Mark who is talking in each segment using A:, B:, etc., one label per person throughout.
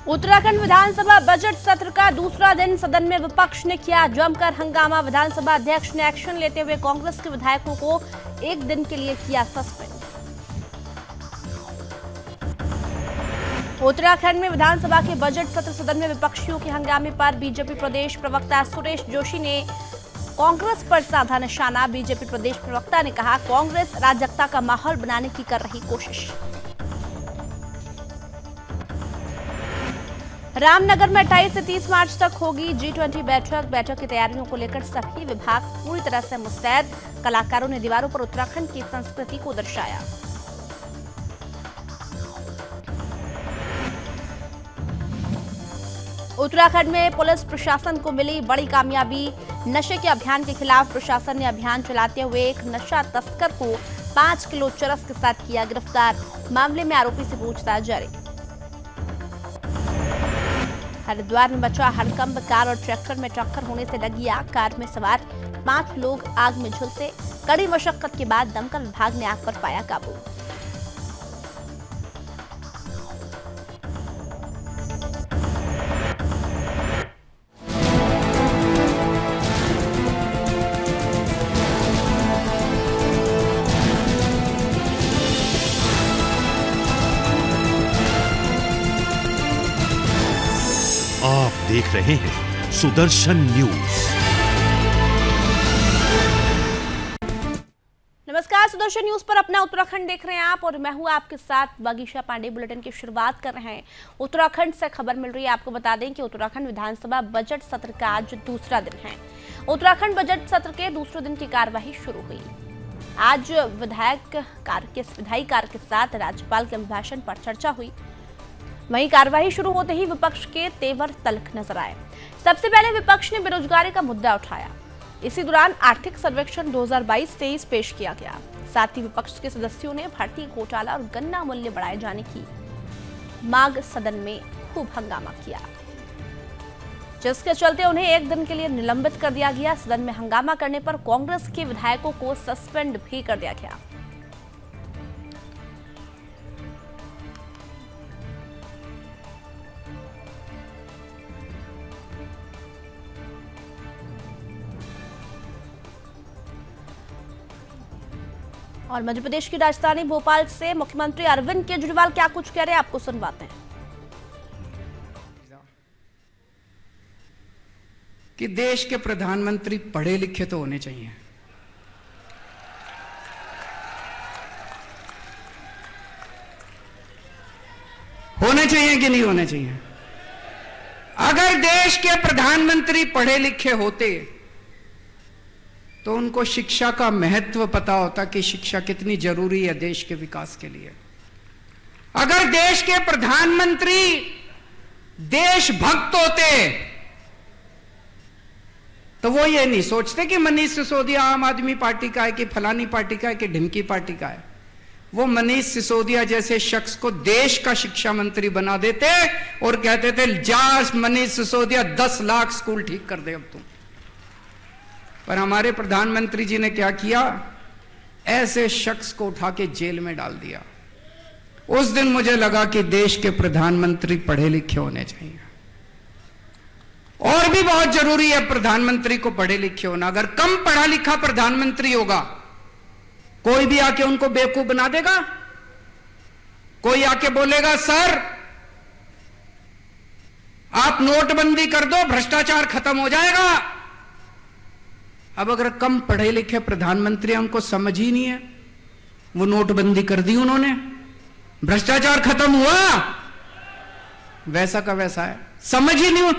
A: उत्तराखंड विधानसभा budget सत्र का दूसरा दिन सदन में विपक्ष ने किया जमकर हंगामा। विधानसभा अध्यक्ष ने एक्शन लेते हुए कांग्रेस के विधायकों को एक दिन के लिए किया सस्पेंड। उत्तराखंड में विधानसभा के बजट सत्र सदन में विपक्षियों के हंगामे पर बीजेपी प्रदेश प्रवक्ता सुरेश जोशी ने कांग्रेस पर साधा निशाना। बीजेपी प्रदेश प्रवक्ता ने कहा, कांग्रेस अराजकता का माहौल बनाने की कर रही कोशिश। रामनगर में 28 से 30 मार्च तक होगी G20 बैठक की तैयारियों को लेकर सभी विभाग पूरी तरह से मुस्तैद। कलाकारों ने दीवारों पर उत्तराखंड की संस्कृति को दर्शाया। उत्तराखंड में पुलिस प्रशासन को मिली बड़ी कामयाबी। नशे के अभियान के खिलाफ प्रशासन ने अभियान चलाते हुए एक नशा तस्कर को 5 किलो चरस के साथ किया गिरफ्तार। मामले में आरोपी से पूछताछ जारी। हरिद्वार में मचा हड़कंप। कार और ट्रैक्टर में टक्कर होने से लगी आग। कार में सवार 5 लोग आग में झुलसे। कड़ी मशक्कत के बाद दमकल विभाग ने आग पर पाया काबू।
B: आप देख रहे हैं सुदर्शन न्यूज।
A: नमस्कार, सुदर्शन न्यूज पर अपना उत्तराखंड देख रहे हैं आप और मैं हूं आपके साथ बागीशा पांडे। बुलेटिन की शुरुआत कर रहे हैं। उत्तराखंड से खबर मिल रही है। आपको बता दें कि उत्तराखंड विधानसभा बजट सत्र का आज दूसरा दिन है। उत्तराखंड बजट सत्र के दूसरे दिन की कार्यवाही शुरू हुई। आज विधायी कार्य के साथ राज्यपाल के अभिभाषण पर चर्चा हुई। वहीं कार्यवाही शुरू होते ही विपक्ष के तेवर तल्ख नजर आए। सबसे पहले विपक्ष ने बेरोजगारी का मुद्दा उठाया। इसी दौरान आर्थिक सर्वेक्षण 2022-23 पेश किया गया। साथ ही विपक्ष के सदस्यों ने भर्ती घोटाला और गन्ना मूल्य बढ़ाए जाने की मांग सदन में खूब हंगामा किया, जिसके चलते उन्हें एक दिन के लिए निलंबित कर दिया गया। सदन में हंगामा करने पर कांग्रेस के विधायकों को सस्पेंड भी कर दिया गया। और मध्य प्रदेश की राजधानी भोपाल से मुख्यमंत्री अरविंद केजरीवाल क्या कुछ कह रहे हैं, आपको सुनवाते हैं।
C: कि देश के प्रधानमंत्री पढ़े लिखे तो होने चाहिए। होने चाहिए कि नहीं होने चाहिए? अगर देश के प्रधानमंत्री पढ़े लिखे होते तो उनको शिक्षा का महत्व पता होता कि शिक्षा कितनी जरूरी है देश के विकास के लिए। अगर देश के प्रधानमंत्री देशभक्त होते तो वो ये नहीं सोचते कि मनीष सिसोदिया आम आदमी पार्टी का है कि फलानी पार्टी का है कि ढिमकी पार्टी का है। वो मनीष सिसोदिया जैसे शख्स को देश का शिक्षा मंत्री बना देते और कहते थे, जा मनीष सिसोदिया 10 लाख स्कूल ठीक कर दे अब तुम। पर हमारे प्रधानमंत्री जी ने क्या किया? ऐसे शख्स को उठा के जेल में डाल दिया। उस दिन मुझे लगा कि देश के प्रधानमंत्री पढ़े लिखे होने चाहिए। और भी बहुत जरूरी है प्रधानमंत्री को पढ़े लिखे होना। अगर कम पढ़ा लिखा प्रधानमंत्री होगा, कोई भी आके उनको बेवकूफ बना देगा। कोई आके बोलेगा, सर आप नोटबंदी कर दो, भ्रष्टाचार खत्म हो जाएगा। अब अगर कम पढ़े लिखे प्रधानमंत्री, उनको समझ ही नहीं है, वो नोटबंदी कर दी उन्होंने, भ्रष्टाचार खत्म हुआ, वैसा का वैसा है, समझ ही नहीं।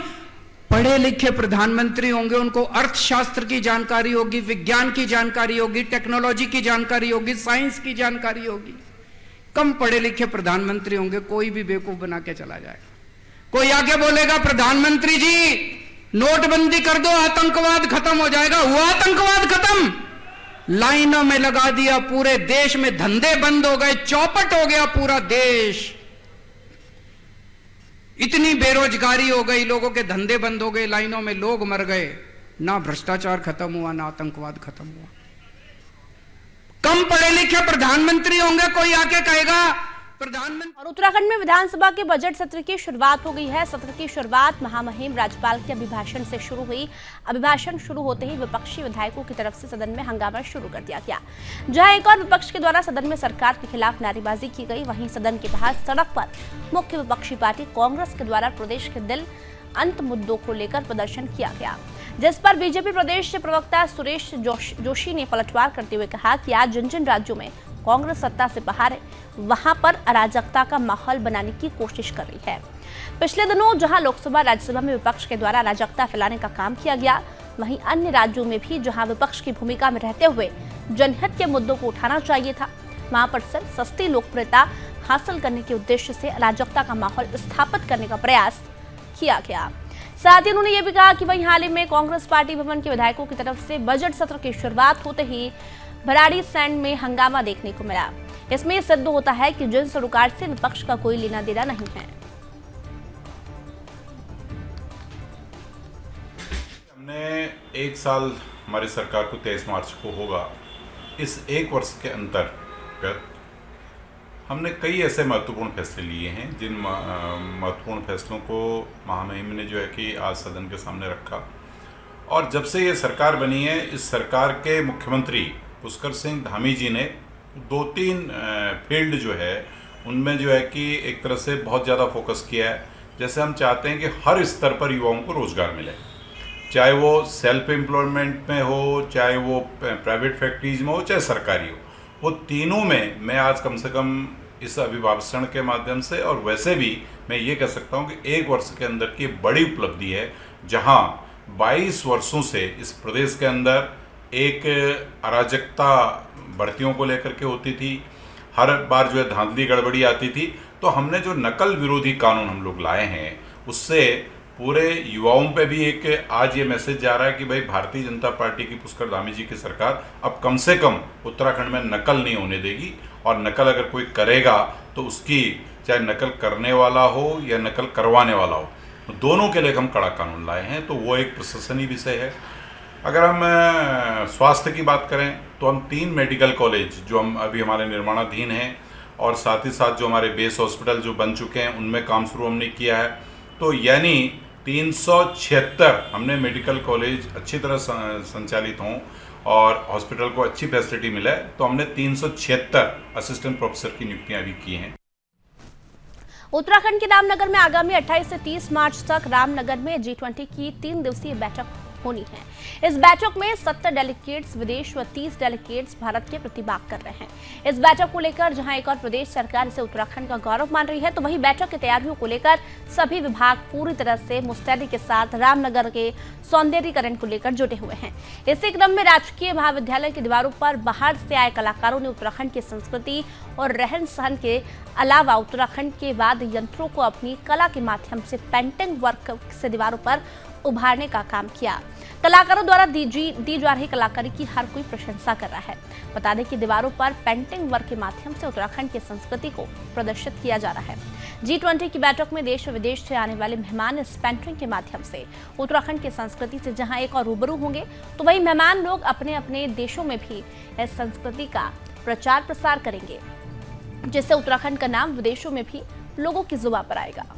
C: पढ़े लिखे प्रधानमंत्री होंगे, उनको अर्थशास्त्र की जानकारी होगी, विज्ञान की जानकारी होगी, टेक्नोलॉजी की जानकारी होगी, साइंस की जानकारी होगी। कम पढ़े लिखे प्रधानमंत्री होंगे, कोई भी बेवकूफ बना के चला जाएगा। कोई आगे बोलेगा, प्रधानमंत्री जी नोटबंदी कर दो, आतंकवाद खत्म हो जाएगा। हुआ आतंकवाद खत्म? लाइनों में लगा दिया, पूरे देश में धंधे बंद हो गए, चौपट हो गया पूरा देश। इतनी बेरोजगारी हो गई, लोगों के धंधे बंद हो गए, लाइनों में लोग मर गए। ना भ्रष्टाचार खत्म हुआ, ना आतंकवाद खत्म हुआ। कम पढ़े लिखे प्रधानमंत्री होंगे, कोई आके कहेगा प्रधानमंत्री।
A: और उत्तराखंड में विधानसभा के बजट सत्र की शुरुआत हो गई है। सत्र की शुरुआत महामहिम राज्यपाल के अभिभाषण से शुरू हुई। अभिभाषण शुरू होते ही विपक्षी विधायकों की तरफ से सदन में हंगामा शुरू कर दिया गया, जहां एक और विपक्ष के द्वारा सदन में सरकार के खिलाफ नारेबाजी की गई। वहीं सदन के बाहर सड़क पर मुख्य विपक्षी पार्टी कांग्रेस के द्वारा प्रदेश के दिल अंत मुद्दों को लेकर प्रदर्शन किया गया, जिस पर बीजेपी प्रदेश प्रवक्ता सुरेश जोशी ने पलटवार करते हुए कहा कि आज जिन जिन राज्यों में कांग्रेस सत्ता से बाहर है, वहां पर अराजकता का माहौल बनाने की कोशिश कर रही है। पिछले दिनों जहां लोकसभा राज्यसभा में विपक्ष के द्वारा अराजकता फैलाने का काम किया गया, वहीं अन्य राज्यों में भी जहां विपक्ष की भूमिका में रहते हुए जनहित के मुद्दों को उठाना चाहिए था, वहां पर सिर्फ सस्ती लोकप्रियता हासिल करने के उद्देश्य से अराजकता का माहौल स्थापित करने का प्रयास किया गया। साथ ही उन्होंने ये भी कहा कि वहीं हाल ही में कांग्रेस पार्टी भवन के विधायकों की तरफ से बजट सत्र की शुरुआत होते ही भराड़ी सैंड में हंगामा देखने को मिला। इसमें यह सिद्ध होता है कि जन सरोकार से विपक्ष का कोई लेना देना नहीं है।
D: हमने एक साल हमारी सरकार को 23 मार्च को होगा। इस एक वर्ष के अंतर्गत हमने कई ऐसे महत्वपूर्ण फैसले लिए हैं, जिन महत्वपूर्ण फैसलों को महामहिम ने जो है कि आज सदन के सामने रखा। और जब से ये सरकार बनी है, इस सरकार के मुख्यमंत्री पुष्कर सिंह धामी जी ने 2-3 फील्ड जो है उनमें जो है कि एक तरह से बहुत ज़्यादा फोकस किया है। जैसे हम चाहते हैं कि हर स्तर पर युवाओं को रोज़गार मिले, चाहे वो सेल्फ एम्प्लॉयमेंट में हो, चाहे वो प्राइवेट फैक्ट्रीज में हो, चाहे सरकारी हो। वो तीनों में मैं आज कम से कम इस अभिभाषण के माध्यम से और वैसे भी मैं ये कह सकता हूँ कि एक वर्ष के अंदर की बड़ी उपलब्धि है, जहाँ 22 वर्षों से इस प्रदेश के अंदर एक अराजकता भर्तियों को लेकर के होती थी, हर बार जो है धांधली गड़बड़ी आती थी। तो हमने जो नकल विरोधी कानून हम लोग लाए हैं, उससे पूरे युवाओं पे भी एक आज ये मैसेज जा रहा है कि भाई भारतीय जनता पार्टी की पुष्कर धामी जी की सरकार अब कम से कम उत्तराखंड में नकल नहीं होने देगी, और नकल अगर कोई करेगा तो उसकी चाहे नकल करने वाला हो या नकल करवाने वाला हो, दोनों के लिए हम कड़ा कानून लाए हैं। तो वो एक प्रशंसनीय विषय है। अगर हम स्वास्थ्य की बात करें तो हम 3 मेडिकल कॉलेज जो हम अभी हमारे निर्माणाधीन हैं, और साथ ही साथ जो हमारे बेस हॉस्पिटल जो बन चुके हैं उनमें काम शुरू हमने किया है। तो यानी 376 हमने मेडिकल कॉलेज अच्छी तरह संचालित हों और हॉस्पिटल को अच्छी फैसिलिटी मिले, तो हमने 376 असिस्टेंट प्रोफेसर की नियुक्तियां भी की हैं।
A: उत्तराखंड के रामनगर में आगामी 28 से 30 मार्च तक रामनगर में G20 की 3 दिवसीय बैठक होनी है। इस बैठक में 70 डेलीगेट्स विदेश व 30 डेलीगेट्स भारत के प्रतिभाग कर रहे हैं। इस बैठक को लेकर जहां एक और प्रदेश सरकार इसे उत्तराखंड का गौरव मान रही है, तो वहीं बैठक की तैयारियों को लेकर सभी विभाग पूरी तरह से मुस्तैदी के साथ रामनगर के सौंदर्यीकरण को लेकर जुटे हुए हैं। इसी क्रम में राजकीय महाविद्यालय की दीवारों पर बाहर से आए कलाकारों ने उत्तराखंड की संस्कृति और रहन सहन के अलावा उत्तराखंड के वाद्य यंत्रों को अपनी कला के माध्यम से पेंटिंग वर्क से दीवारों पर उभारने का काम किया। कलाकारों द्वारा दी जा रही कलाकारी की हर कोई प्रशंसा कर रहा है। बता दें कि दीवारों पर पेंटिंग वर्क के माध्यम से उत्तराखंड की संस्कृति को प्रदर्शित किया जा रहा है। G20 की बैठक में देश व विदेश से आने वाले मेहमान इस पेंटिंग के माध्यम से उत्तराखंड की संस्कृति से जहां एक और रूबरू होंगे, तो वहीं मेहमान लोग अपने अपने देशों में भी इस संस्कृति का प्रचार प्रसार करेंगे, जिससे उत्तराखंड का नाम विदेशों में भी लोगों की जुबान पर आएगा।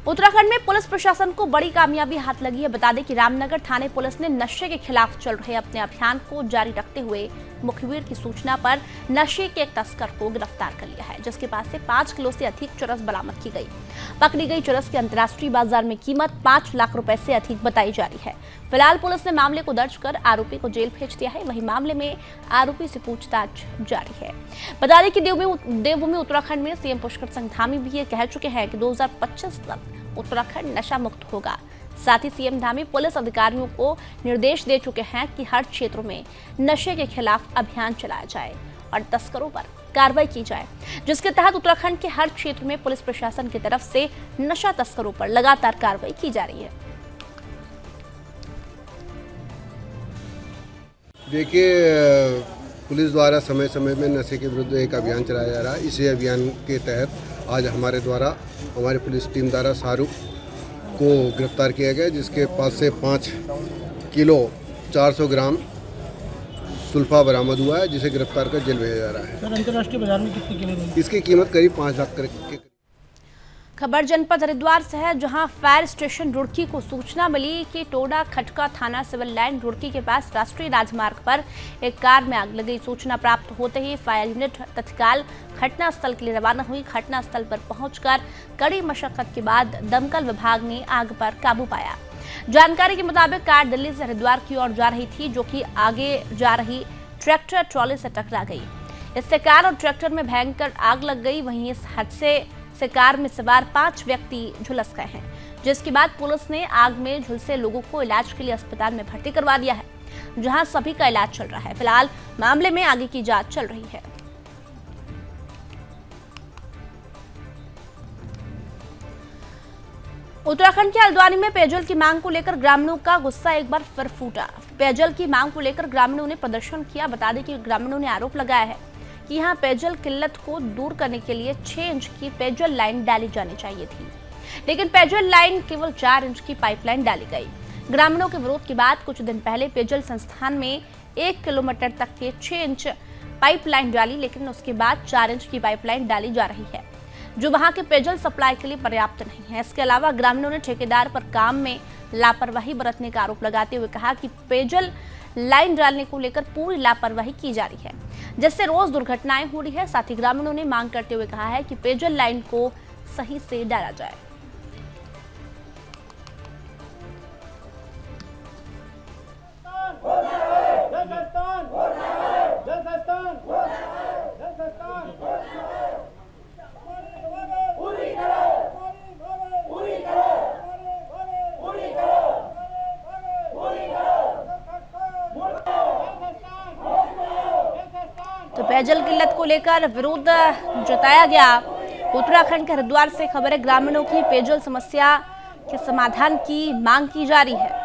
A: उत्तराखंड में पुलिस प्रशासन को बड़ी कामयाबी हाथ लगी है। बता दें कि रामनगर थाने पुलिस ने नशे के खिलाफ चल रहे अपने अभियान को जारी रखते हुए मुखबिर की सूचना पर नशे के एक तस्कर को गिरफ्तार कर लिया है, जिसके पास से 5 किलो से अधिक चरस बरामद की गई। पकड़ी गई चरस की अंतर्राष्ट्रीय बाजार में कीमत 5 लाख रुपए से अधिक बताई जा रही है। फिलहाल पुलिस ने मामले को दर्ज कर आरोपी को जेल भेज दिया है। वहीं मामले में आरोपी से पूछताछ जारी है। बता दें कि देवभूमि उत्तराखंड में सीएम पुष्कर सिंह धामी भी ये कह चुके हैं कि 2025 तक उत्तराखंड नशा मुक्त होगा। साथ ही सीएम धामी पुलिस अधिकारियों को निर्देश दे चुके हैं कि हर क्षेत्रों में नशे के खिलाफ अभियान चलाया जाए और तस्करों पर कार्रवाई की जाए, जिसके तहत उत्तराखंड के हर क्षेत्र में पुलिस प्रशासन की तरफ से नशा तस्करों पर लगातार कार्रवाई की जा रही है।
E: देखिए, पुलिस द्वारा समय समय में नशे के विरुद्ध एक अभियान चलाया जा रहा है। इसी अभियान के तहत आज हमारे द्वारा हमारी पुलिस टीम द्वारा शाहरुख को गिरफ्तार किया गया, जिसके पास से 5 किलो 400 ग्राम सुल्फा बरामद हुआ है, जिसे गिरफ्तार कर जेल भेजा जा रहा है।
F: सर, अंतर्राष्ट्रीय बाजार में कितनी किलो मिली?
E: इसकी कीमत करीब 5 लाख के।
A: खबर जनपद हरिद्वार से है, जहां फायर स्टेशन रुड़की को सूचना मिली कि टोडा खटका थाना सिविल लाइन रुड़की के पास राष्ट्रीय राजमार्ग पर एक कार में आग लगी। सूचना प्राप्त होते ही फायर यूनिट तत्काल घटनास्थल के लिए रवाना हुई। घटनास्थल पर पहुंचकर कड़ी मशक्कत के बाद दमकल विभाग ने आग पर काबू पाया। जानकारी के मुताबिक कार दिल्ली से हरिद्वार की ओर जा रही थी, जो कि आगे जा रही ट्रैक्टर ट्रॉली से टकरा गई। इससे कार और ट्रैक्टर में भयंकर आग लग गई। वहीं इस हादसे से कार में सवार 5 व्यक्ति झुलस गए हैं, जिसके बाद पुलिस ने आग में झुलसे लोगों को इलाज के लिए अस्पताल में भर्ती करवा दिया है, जहां सभी का इलाज चल रहा है। फिलहाल मामले में आगे की जांच चल रही है। उत्तराखंड के हल्द्वानी में पेयजल की मांग को लेकर ग्रामीणों का गुस्सा एक बार फिर फूटा। पेयजल की मांग को लेकर ग्रामीणों ने प्रदर्शन किया। बता दें कि ग्रामीणों ने आरोप लगाया है कि यहां पेयजल किल्लत को दूर करने के लिए 6 इंच की पेयजल लाइन डाली जानी चाहिए थी, लेकिन पेयजल लाइन केवल 4 इंच की पाइपलाइन डाली गई। ग्रामीणों के विरोध के बाद कुछ दिन पहले पेयजल संस्थान में 1 किलोमीटर तक के 6 इंच पाइपलाइन डाली, लेकिन उसके बाद 4 इंच की पाइपलाइन डाली जा रही है, जो वहां के पेयजल सप्लाई के लिए पर्याप्त नहीं है। इसके अलावा ग्रामीणों ने ठेकेदार पर काम में लापरवाही बरतने का आरोप लगाते हुए कहा कि पेयजल लाइन डालने को लेकर पूरी लापरवाही की जा रही है, जिससे रोज दुर्घटनाएं हो रही है। साथ ही ग्रामीणों ने मांग करते हुए कहा है कि पेयजल लाइन को सही से डाला जाए। तो पेयजल किल्लत को लेकर विरोध जताया गया। उत्तराखंड के हरिद्वार से खबर है, ग्रामीणों की पेयजल समस्या के समाधान की मांग की जा रही है।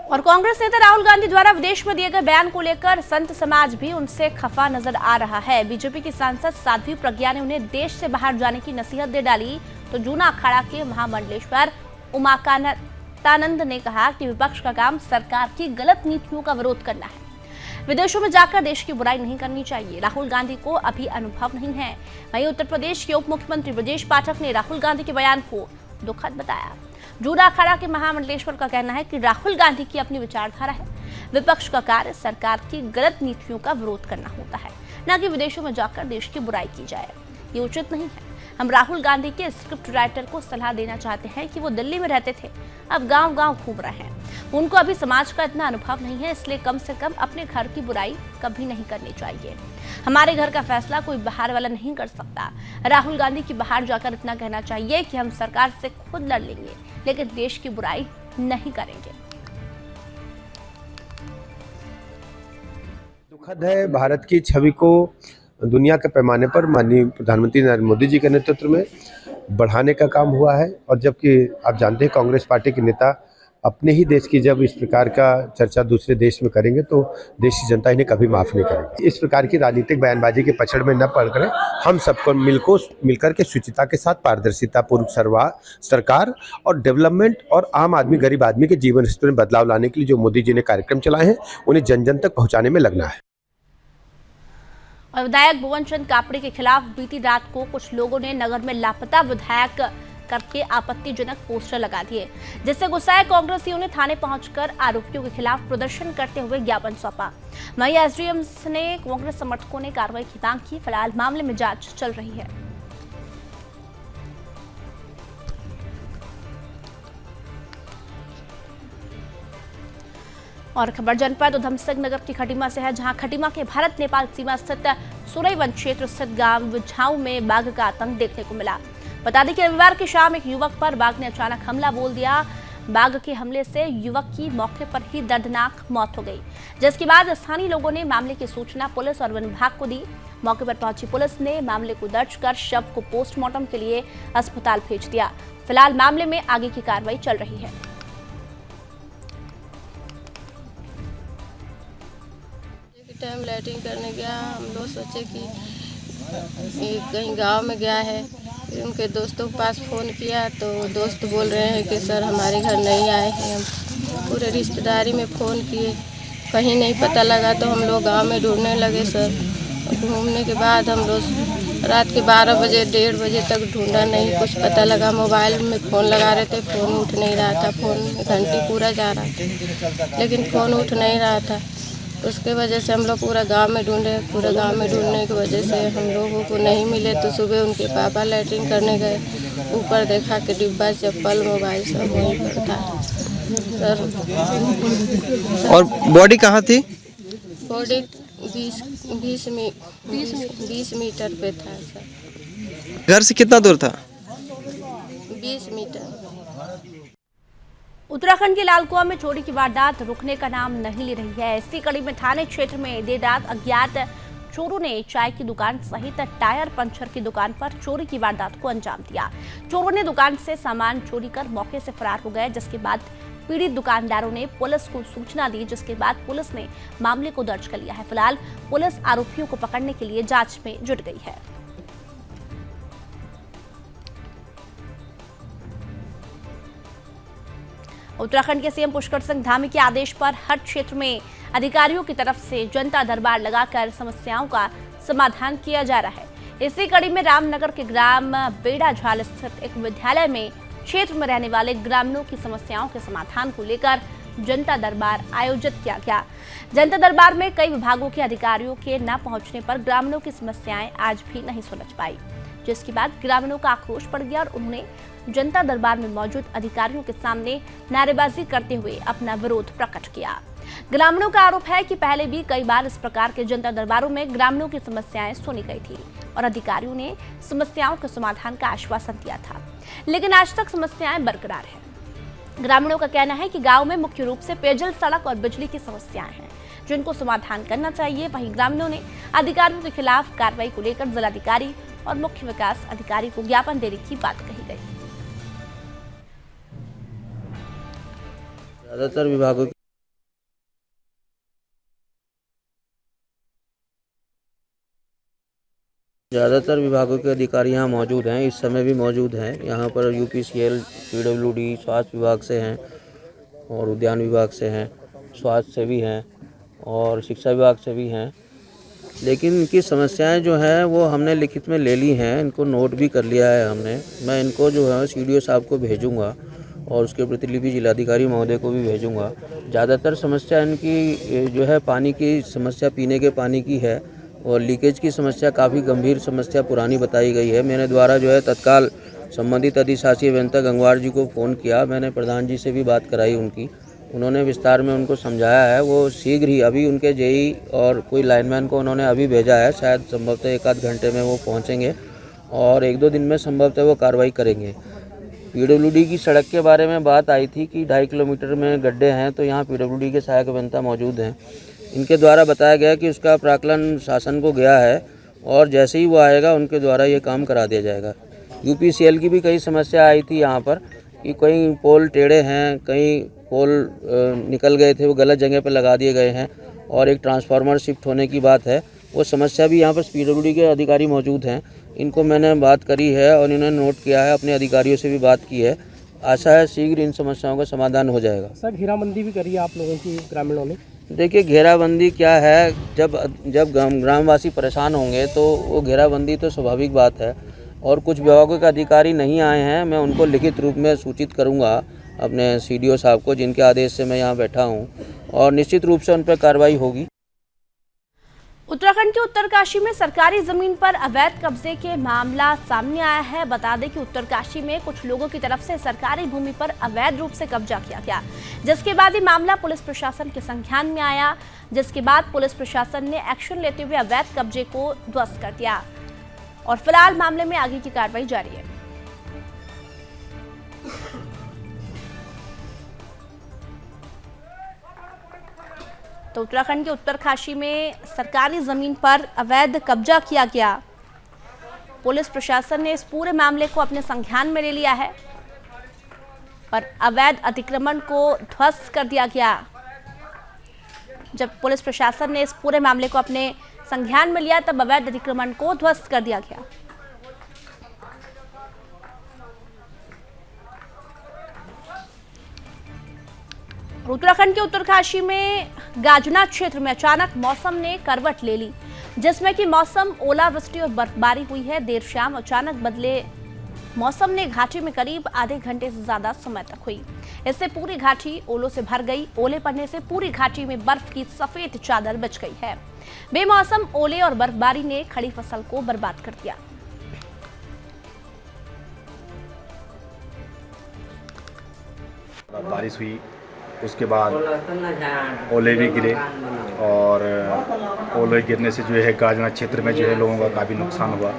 A: और कांग्रेस नेता राहुल गांधी द्वारा विदेश में दिए गए बयान को लेकर संत समाज भी उनसे खफा नजर आ रहा है। बीजेपी की सांसद साध्वी प्रज्ञा ने उन्हें देश से बाहर जाने की नसीहत दे डाली, तो जूना अखाड़ा के महामंडलेश्वर उमाकांतानंद ने कहा कि विपक्ष का काम सरकार की गलत नीतियों का विरोध करना है। विदेशों में जाकर देश की बुराई नहीं करनी चाहिए। राहुल गांधी को अभी अनुभव नहीं है। वहीं उत्तर प्रदेश के उप मुख्यमंत्री ब्रजेश पाठक ने राहुल गांधी के बयान को दुखद बताया। जूना अखाड़ा के महामंडलेश्वर का कहना है कि राहुल गांधी की अपनी विचारधारा है। विपक्ष का कार्य सरकार की गलत नीतियों का विरोध करना होता है, न कि विदेशों में जाकर देश की बुराई की जाए। ये उचित नहीं है। हम राहुल गांधी के स्क्रिप्ट राइटर को सलाह देना चाहते हैं कि वो दिल्ली में रहते थे, अब गांव-गांव घूम रहे हैं। उनको अभी समाज का इतना अनुभव नहीं है, इसलिए कम से कम अपने घर की बुराई कभी नहीं करनी चाहिए। हमारे घर का फैसला कोई बाहर वाला नहीं कर सकता। राहुल गांधी की बाहर जाकर इतना कहना चाहिए कि हम सरकार से खुद लड़ लेंगे, लेकिन देश की बुराई नहीं करेंगे।
G: दुखद है, भारत की छवि को दुनिया के पैमाने पर माननीय प्रधानमंत्री नरेंद्र मोदी जी के नेतृत्व में बढ़ाने का काम हुआ है। और जबकि आप जानते हैं कांग्रेस पार्टी के नेता अपने ही देश की जब इस प्रकार का चर्चा दूसरे देश में करेंगे तो देश की जनता इन्हें कभी माफ़ नहीं करेगी। इस प्रकार की राजनीतिक बयानबाजी के पछड़ में न पड़कर हम सबको मिलकर के शुचिता के साथ पारदर्शिता पूर्व सरकार और डेवलपमेंट और आम आदमी गरीब आदमी के जीवन स्तर में बदलाव लाने के लिए जो मोदी जी ने कार्यक्रम चलाए हैं उन्हें जन जन तक पहुँचाने में लगना है।
A: और विधायक भुवन चंद कापड़ी के खिलाफ बीती रात को कुछ लोगों ने नगर में लापता विधायक करके आपत्तिजनक पोस्टर लगा दिए, जिससे गुस्साए कांग्रेसियों ने थाने पहुंचकर आरोपियों के खिलाफ प्रदर्शन करते हुए ज्ञापन सौंपा। वहीं एसडीएम ने कांग्रेस समर्थकों ने कार्रवाई की मांग की। फिलहाल मामले में जांच चल रही है। और खबर जनपद उधमसिंह नगर की खटीमा से है, जहां खटीमा के भारत नेपाल सीमा स्थित सुरईवन क्षेत्र स्थित गांव विझाऊ में बाघ का आतंक देखने को मिला। बता दें कि रविवार की शाम एक युवक पर बाघ ने अचानक हमला बोल दिया। बाघ के हमले से युवक की मौके पर ही दर्दनाक मौत हो गई, जिसके बाद स्थानीय लोगों ने मामले की सूचना पुलिस और वन विभाग को दी। मौके पर पहुंची पुलिस ने मामले को दर्ज कर शव को पोस्टमार्टम के लिए अस्पताल भेज दिया। फिलहाल मामले में आगे की कार्रवाई चल रही है।
H: टाइम लैट्रिन करने गया। हम लोग सोचे कि ये कहीं गांव में गया है। फिर उनके दोस्तों के पास फ़ोन किया तो दोस्त बोल रहे हैं कि सर हमारे घर नहीं आए हैं। हम पूरे रिश्तेदारी में फ़ोन किए, कहीं नहीं पता लगा तो हम लोग गांव में ढूंढने लगे सर। घूमने के बाद हम लोग रात के 12 बजे 1:30 बजे तक ढूंढा, नहीं कुछ पता लगा। मोबाइल में फ़ोन लगा रहे थे, फ़ोन उठ नहीं रहा था। फ़ोन में घंटी पूरा जा रहा था लेकिन फ़ोन उठ नहीं रहा था। उसके वजह से हम लोग पूरा गांव में ढूंढे। पूरे गांव में ढूंढने की वजह से हम लोगों को नहीं मिले तो सुबह उनके पापा लैट्रिन करने गए। ऊपर देखा कि डिब्बा, चप्पल, मोबाइल सब वहीं पर था सर।
I: और बॉडी कहाँ थी?
H: बॉडी 20 मीटर पे था सर।
I: घर से कितना दूर था?
H: 20 मीटर।
A: उत्तराखंड के लालकुआ में चोरी की वारदात रुकने का नाम नहीं ले रही है। इसी कड़ी में थाने क्षेत्र में देर रात अज्ञात चोरों ने चाय की दुकान सहित टायर पंचर की दुकान पर चोरी की वारदात को अंजाम दिया। चोरों ने दुकान से सामान चोरी कर मौके से फरार हो गए, जिसके बाद पीड़ित दुकानदारों ने पुलिस को सूचना दी, जिसके बाद पुलिस ने मामले को दर्ज कर लिया है। फिलहाल पुलिस आरोपियों को पकड़ने के लिए जांच में जुट गई है। उत्तराखंड के सीएम पुष्कर सिंह धामी के आदेश पर हर क्षेत्र में अधिकारियों की तरफ से जनता दरबार लगाकर समस्याओं का समाधान किया जा रहा है। इसी कड़ी में रामनगर के ग्राम बेड़ाझाल स्थित एक विद्यालय में क्षेत्र में रहने वाले ग्रामीणों की समस्याओं के समाधान को लेकर जनता दरबार आयोजित किया गया। जनता दरबार में कई विभागों के अधिकारियों के न पहुंचने पर ग्रामीणों की समस्याएं आज भी नहीं सुलझ पाई, जिसके बाद ग्रामीणों का आक्रोश बढ़ गया और उन्होंने जनता दरबार में मौजूद अधिकारियों के सामने नारेबाजी करते हुए अपना विरोध प्रकट किया। ग्रामीणों का आरोप है कि पहले भी कई बार इस प्रकार के जनता दरबारों में ग्रामीणों की समस्याएं सुनी गई थी और अधिकारियों ने समस्याओं के समाधान का आश्वासन दिया था, लेकिन आज तक समस्याएं बरकरार हैं। ग्रामीणों का कहना है कि गांव में मुख्य रूप से पेयजल, सड़क और बिजली की समस्याएं हैं, जिनको समाधान करना चाहिए। वहीं ग्रामीणों ने अधिकारियों के खिलाफ कार्रवाई को लेकर जिलाधिकारी और मुख्य विकास अधिकारी को ज्ञापन देने की बात कही गई।
J: ज़्यादातर विभागों के अधिकारी यहाँ मौजूद हैं, इस समय भी मौजूद हैं। यहाँ पर यूपीसीएल, पीडब्ल्यूडी, स्वास्थ्य विभाग से हैं और उद्यान विभाग से हैं, स्वास्थ्य से भी हैं और शिक्षा विभाग से भी हैं। लेकिन इनकी समस्याएं जो हैं वो हमने लिखित में ले ली हैं, इनको नोट भी कर लिया है हमने। मैं इनको जो है सीडीओ साहब को भेजूँगा और उसके प्रतिलिपि जिलाधिकारी महोदय को भी भेजूँगा। ज़्यादातर समस्या इनकी जो है पानी की समस्या, पीने के पानी की है और लीकेज की समस्या काफ़ी गंभीर समस्या पुरानी बताई गई है। मेरे द्वारा जो है तत्काल संबंधित अधिशासी अभियंता गंगवार जी को फ़ोन किया, मैंने प्रधान जी से भी बात कराई उनकी, उन्होंने विस्तार में उनको समझाया है। वो शीघ्र ही अभी उनके जेई और कोई लाइनमैन को उन्होंने अभी भेजा है, शायद संभवतः 1-8 घंटे में वो पहुँचेंगे और 1-2 दिन में संभवतः वो कार्रवाई करेंगे। पीडब्ल्यूडी की सड़क के बारे में बात आई थी कि 2.5 किलोमीटर में गड्ढे हैं, तो यहाँ पीडब्ल्यूडी के सहायक अभियंता मौजूद हैं। इनके द्वारा बताया गया कि उसका प्राक्कलन शासन को गया है और जैसे ही वो आएगा उनके द्वारा ये काम करा दिया जाएगा। यूपीसीएल की भी कई समस्या आई थी यहाँ पर कि कई पोल टेढ़े हैं, कई पोल निकल गए थे, वो गलत जगह पर लगा दिए गए हैं और एक ट्रांसफार्मर शिफ्ट होने की बात है। वो समस्या भी यहाँ पर पीडब्ल्यूडी के अधिकारी मौजूद हैं, इनको मैंने बात करी है और इन्होंने नोट किया है, अपने अधिकारियों से भी बात की है। आशा है शीघ्र इन समस्याओं का समाधान हो जाएगा।
F: सर, घेराबंदी भी करी है आप लोगों की ग्रामीणों ने?
J: देखिए, घेराबंदी क्या है, जब ग्रामवासी परेशान होंगे तो वो घेराबंदी तो स्वाभाविक बात है और कुछ विभागों के अधिकारी नहीं आए हैं, मैं उनको लिखित रूप में सूचित करूंगा अपने सीडीओ साहब को, जिनके आदेश से मैं यहाँ बैठा हूँ, और निश्चित रूप से उन पर कार्रवाई होगी।
A: उत्तराखंड के उत्तरकाशी में सरकारी जमीन पर अवैध कब्जे के मामला सामने आया है। बता दें कि उत्तरकाशी में कुछ लोगों की तरफ से सरकारी भूमि पर अवैध रूप से कब्जा किया गया, जिसके बाद ये मामला पुलिस प्रशासन के संज्ञान में आया, जिसके बाद पुलिस प्रशासन ने एक्शन लेते हुए अवैध कब्जे को ध्वस्त कर दिया और फिलहाल मामले में आगे की कार्रवाई जारी है। तो उत्तराखंड के उत्तरकाशी में सरकारी जमीन पर अवैध कब्जा किया गया। पुलिस प्रशासन ने इस पूरे मामले को अपने संज्ञान में ले लिया है और अवैध अतिक्रमण को ध्वस्त कर दिया गया जब पुलिस प्रशासन ने इस पूरे मामले को अपने संज्ञान में लिया तब अवैध अतिक्रमण को ध्वस्त कर दिया गया। उत्तराखंड के उत्तरकाशी में गाजना क्षेत्र में अचानक मौसम ने करवट ले ली, जिसमें कि मौसम ओलावृष्टि और बर्फबारी हुई है। देर शाम अचानक बदले मौसम ने घाटी में करीब आधे घंटे से ज्यादा समय तक हुई। इससे पूरी घाटी ओलों से भर गई। ओले पड़ने से पूरी घाटी में बर्फ की सफेद चादर बिछ गई है। बेमौसम ओले और बर्फबारी ने खड़ी फसल को बर्बाद कर दिया।
I: बारिश हुई, उसके बाद ओले भी गिरे और ओले गिरने से जो है गाजना क्षेत्र में जो है लोगों का काफ़ी नुकसान हुआ।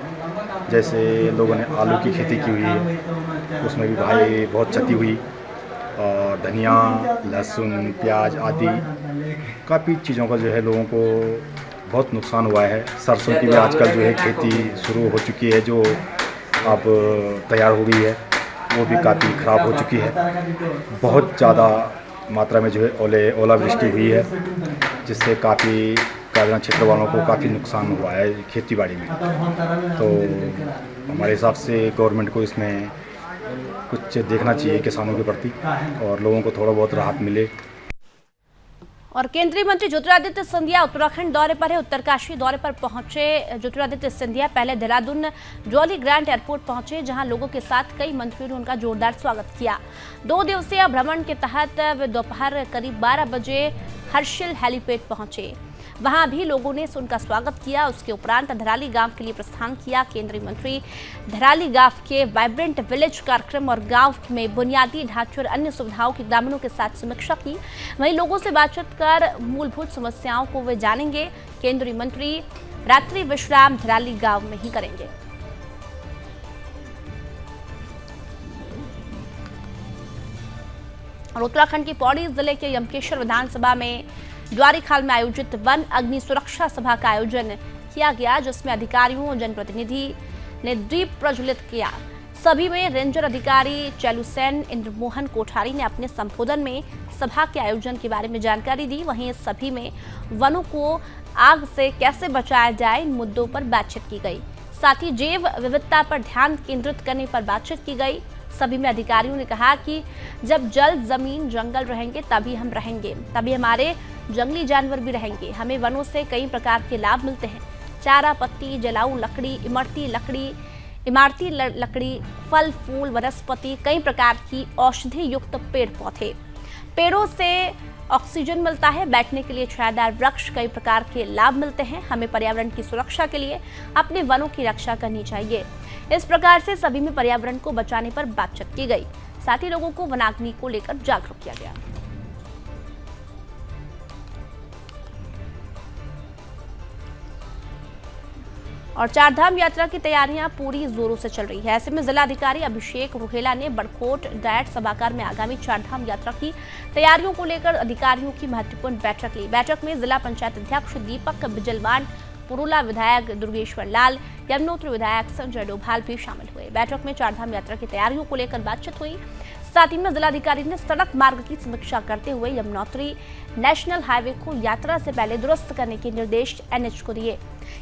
I: जैसे लोगों ने आलू की खेती की हुई है, उसमें भी भाई बहुत क्षति हुई और धनिया, लहसुन, प्याज आदि काफ़ी चीज़ों का जो है लोगों को बहुत नुकसान हुआ है। सरसों की भी आजकल जो है खेती शुरू हो चुकी है, जो अब तैयार हो गई है, वो भी काफ़ी ख़राब हो चुकी है। बहुत ज़्यादा मात्रा में जो है ओलावृष्टि हुई है, जिससे काफ़ी गाजना क्षेत्र वालों को काफ़ी नुकसान हुआ है खेती बाड़ी में। तो हमारे हिसाब से गवर्नमेंट को इसमें कुछ देखना चाहिए किसानों के प्रति और लोगों को थोड़ा बहुत राहत मिले।
A: और केंद्रीय मंत्री ज्योतिरादित्य सिंधिया उत्तराखंड दौरे पर है। उत्तरकाशी दौरे पर पहुंचे ज्योतिरादित्य सिंधिया पहले देहरादून जॉली ग्रांट एयरपोर्ट पहुंचे, जहां लोगों के साथ कई मंत्रियों ने उनका जोरदार स्वागत किया। 2 दिवसीय भ्रमण के तहत वे दोपहर करीब 12 बजे हर्षिल हेलीपैड पहुंचे। वहां भी लोगों ने उनका स्वागत किया। उसके उपरांत धराली गांव के लिए प्रस्थान किया। केंद्रीय मंत्री धराली गांव के वाइब्रेंट विलेज कार्यक्रम और गांव में बुनियादी ढांचे और अन्य सुविधाओं की ग्रामीणों के साथ समीक्षा की। वहीं लोगों से बातचीत कर मूलभूत समस्याओं को वे जानेंगे। केंद्रीय मंत्री रात्रि विश्राम धराली गांव में ही करेंगे। और उत्तराखंड के पौड़ी जिले के यमकेश्वर विधानसभा में द्वारीखाल में आयोजित वन अग्नि सुरक्षा सभा का आयोजन किया गया, जिसमें अधिकारियों और जनप्रतिनिधि ने दीप प्रज्वलित किया। सभी में रेंजर अधिकारी चैलुसेन इंद्रमोहन कोठारी ने अपने संबोधन में सभा के आयोजन के बारे में जानकारी दी। वहीं इस सभी में वनों को आग से कैसे बचाया जाए, इन मुद्दों पर बातचीत की गई। साथ ही जैव विविधता पर ध्यान केंद्रित करने पर बातचीत की गई। सभी में अधिकारियों ने कहा कि जब जल, जमीन, जंगल रहेंगे तभी हम रहेंगे, तभी हमारे जंगली जानवर भी रहेंगे। हमें वनों से कई प्रकार के लाभ मिलते हैं। चारा, पत्ती, जलाऊ लकड़ी, इमारती लकड़ी, फल फूल, वनस्पति, कई प्रकार की औषधि युक्त पेड़ पौधे। पेड़ों से ऑक्सीजन मिलता है, बैठने के लिए छायादार वृक्ष, कई प्रकार के लाभ मिलते हैं। हमें पर्यावरण की सुरक्षा के लिए अपने वनों की रक्षा करनी चाहिए। इस प्रकार से सभी में पर्यावरण को बचाने पर बातचीत की गई। साथ ही लोगों को वनाग्नि को लेकर जागरूक किया गया। और चारधाम यात्रा की तैयारियां पूरी जोरों से चल रही है। ऐसे में जिलाधिकारी अभिषेक रुहेला ने बड़कोट डायट सभागार में आगामी चारधाम यात्रा की तैयारियों को लेकर अधिकारियों की महत्वपूर्ण बैठक ली। बैठक में जिला पंचायत अध्यक्ष दीपक बिजलवान, पुरुला विधायक दुर्गेश्वर लाल, यमुनोत्री विधायक संजय डोभाल भी शामिल हुए। बैठक में चारधाम यात्रा की तैयारियों को लेकर बातचीत हुई। साथ ही में जिलाधिकारी ने सड़क मार्ग की समीक्षा करते हुए यमुनोत्री नेशनल हाईवे को यात्रा से पहले दुरुस्त करने के निर्देश एनएच को दिए।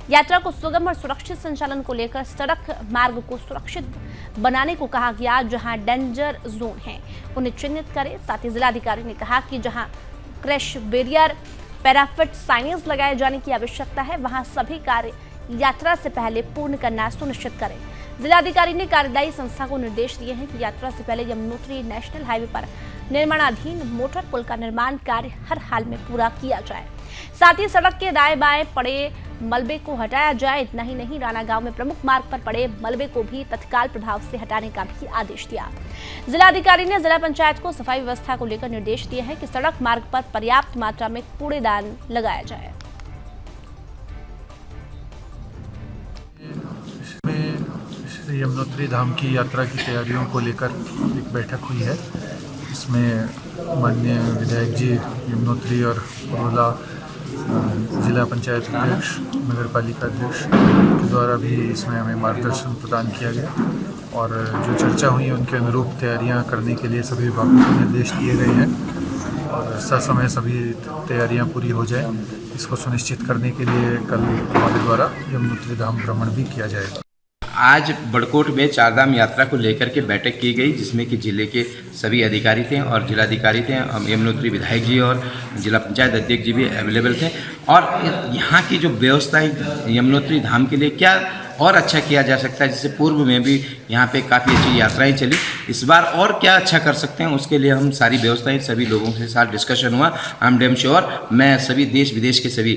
A: यात्रा को सुगम और सुरक्षित संचालन को लेकर सड़क मार्ग को सुरक्षित बनाने को कहा गया। जहां डेंजर जोन है उन्हें चिन्हित करें। साथ ही जिलाधिकारी ने कहा कि जहां क्रैश बैरियर, पैराफिट साइनेज लगाए जाने की आवश्यकता है, वहां सभी कार्य यात्रा से पहले पूर्ण करना सुनिश्चित करें। जिलाधिकारी ने कार्यदायी संस्था को निर्देश दिए हैं कि यात्रा से पहले यमुनोत्री नेशनल हाईवे पर निर्माणाधीन मोटर पुल का निर्माण कार्य हर हाल में पूरा किया जाए। साथ ही सड़क के दाएं बाएं पड़े मलबे को हटाया जाए। इतना ही नहीं, राणा गांव में प्रमुख मार्ग पर पड़े मलबे को भी तत्काल प्रभाव से हटाने का भी आदेश दिया। जिलाधिकारी ने जिला पंचायत को सफाई व्यवस्था को लेकर निर्देश दिए हैं कि सड़क मार्ग पर पर्याप्त मात्रा में कूड़ेदान लगाया जाए।
K: श्री यमुनोत्री धाम की यात्रा की तैयारियों को लेकर एक बैठक हुई है। इसमें माननीय विधायक जी यमुनोत्री और पुरुला जिला पंचायत अध्यक्ष, नगर पालिका अध्यक्ष के द्वारा भी इसमें हमें मार्गदर्शन प्रदान किया गया और जो चर्चा हुई उनके अनुरूप तैयारियां करने के लिए सभी विभागों को निर्देश दिए गए हैं। और ससमय सभी तैयारियां पूरी हो जाए, इसको सुनिश्चित करने के लिए कल हमारे द्वारा यमुनोत्री धाम भ्रमण भी किया जाएगा।
L: आज बड़कोट में चारधाम यात्रा को लेकर के बैठक की गई, जिसमें कि जिले के सभी अधिकारी थे और जिलाधिकारी थे, यमुनोत्री विधायक जी और जिला पंचायत अध्यक्ष जी भी अवेलेबल थे। और यहाँ की जो व्यवस्था है यमुनोत्री धाम के लिए क्या और अच्छा किया जा सकता है, जैसे पूर्व में भी यहाँ पे काफ़ी अच्छी यात्राएं चली, इस बार और क्या अच्छा कर सकते हैं, उसके लिए हम सारी व्यवस्थाएं सभी लोगों के साथ डिस्कशन हुआ। आई एम डेम श्योर, मैं सभी देश विदेश के सभी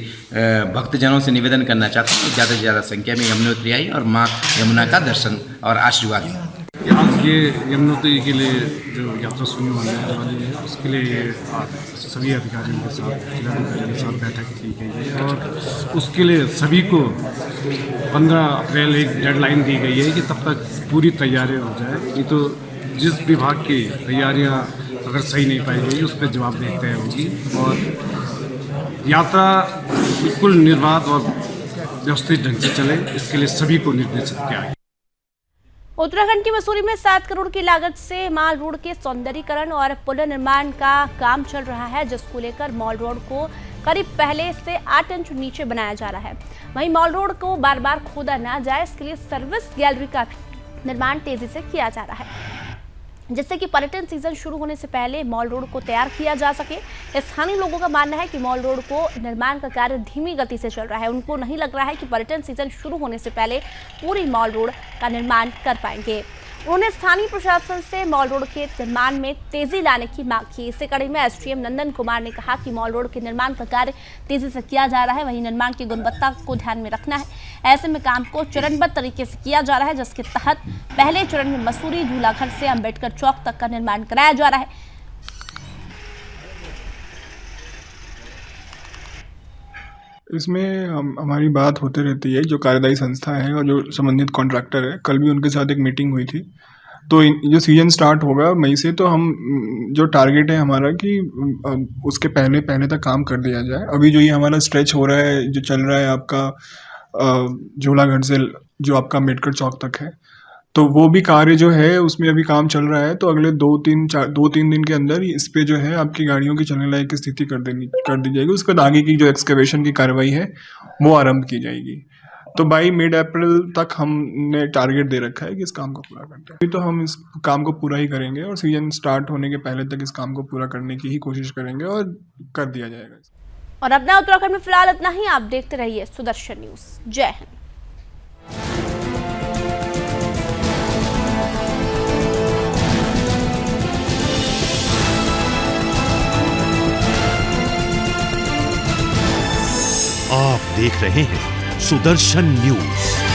L: भक्तजनों से निवेदन करना चाहता हूँ ज़्यादा से ज़्यादा संख्या में यमुनोत्री आई और माँ यमुना का दर्शन और आशीर्वाद लें।
M: आज ये यमुनोत्री के लिए जो यात्रा शुरू होने वाली है, उसके लिए आज सभी अधिकारियों के साथ, जिलाधिकारियों के साथ बैठक की गई है और उसके लिए सभी को 15 अप्रैल एक डेडलाइन दी गई है कि तब तक पूरी तैयारी हो जाए। नहीं तो जिस विभाग की तैयारियां अगर सही नहीं पाई गई, उस पर जवाबदेही तय होगी और यात्रा बिल्कुल निर्बाध और व्यवस्थित ढंग से चले, इसके लिए सभी को निर्देशित किया गया।
A: उत्तराखंड की मसूरी में 7 करोड़ की लागत से माल रोड के सौंदर्यीकरण और पुनर्निर्माण का काम चल रहा है, जिसको लेकर मॉल रोड को करीब पहले से 8 इंच नीचे बनाया जा रहा है। वहीं मॉल रोड को बार बार खोदा ना जाए, इसके लिए सर्विस गैलरी का निर्माण तेजी से किया जा रहा है, जिससे कि पर्यटन सीजन शुरू होने से पहले मॉल रोड को तैयार किया जा सके। स्थानीय लोगों का मानना है कि मॉल रोड को निर्माण का कार्य धीमी गति से चल रहा है। उनको नहीं लग रहा है कि पर्यटन सीजन शुरू होने से पहले पूरी मॉल रोड का निर्माण कर पाएंगे। उन्होंने स्थानीय प्रशासन से मॉल रोड के निर्माण में तेजी लाने की मांग की। इसी कड़ी में एसडीएम नंदन कुमार ने कहा कि मॉल रोड के निर्माण का कार्य तेजी से किया जा रहा है, वहीं निर्माण की गुणवत्ता को ध्यान में रखना है। ऐसे में काम को चरणबद्ध तरीके से किया जा रहा है, जिसके तहत पहले चरण में मसूरी झूलाघर से अंबेडकर चौक तक का निर्माण कराया जा रहा है।
N: इसमें हमारी बात होते रहती है, जो कार्यदायी संस्था है और जो संबंधित कॉन्ट्रैक्टर है, कल भी उनके साथ एक मीटिंग हुई थी। तो जो सीजन स्टार्ट होगा मई से, तो हम जो टारगेट है हमारा कि उसके पहले तक काम कर दिया जाए। अभी जो ये हमारा स्ट्रेच हो रहा है, जो चल रहा है आपका झूलाघर से जो आपका अम्बेडकर चौक तक है, तो वो भी कार्य जो है उसमें अभी काम चल रहा है। तो अगले 2-3 दिन के अंदर इस पे जो है आपकी गाड़ियों की चलने लायक की स्थिति कर दी जाएगी। उसके बाद आगे की जो एक्सकवेशन की कार्रवाई है वो आरंभ की जाएगी। तो बाई मिड अप्रैल तक हमने टारगेट दे रखा है कि इस काम को पूरा करते हैं। तो हम इस काम को पूरा ही करेंगे और सीजन स्टार्ट होने के पहले तक इस काम को पूरा करने की ही कोशिश करेंगे और कर दिया जाएगा।
A: और अपना उत्तराखंड में फिलहाल इतना ही। आप देखते रहिए सुदर्शन न्यूज। जय हिंद।
B: आप देख रहे हैं सुदर्शन न्यूज।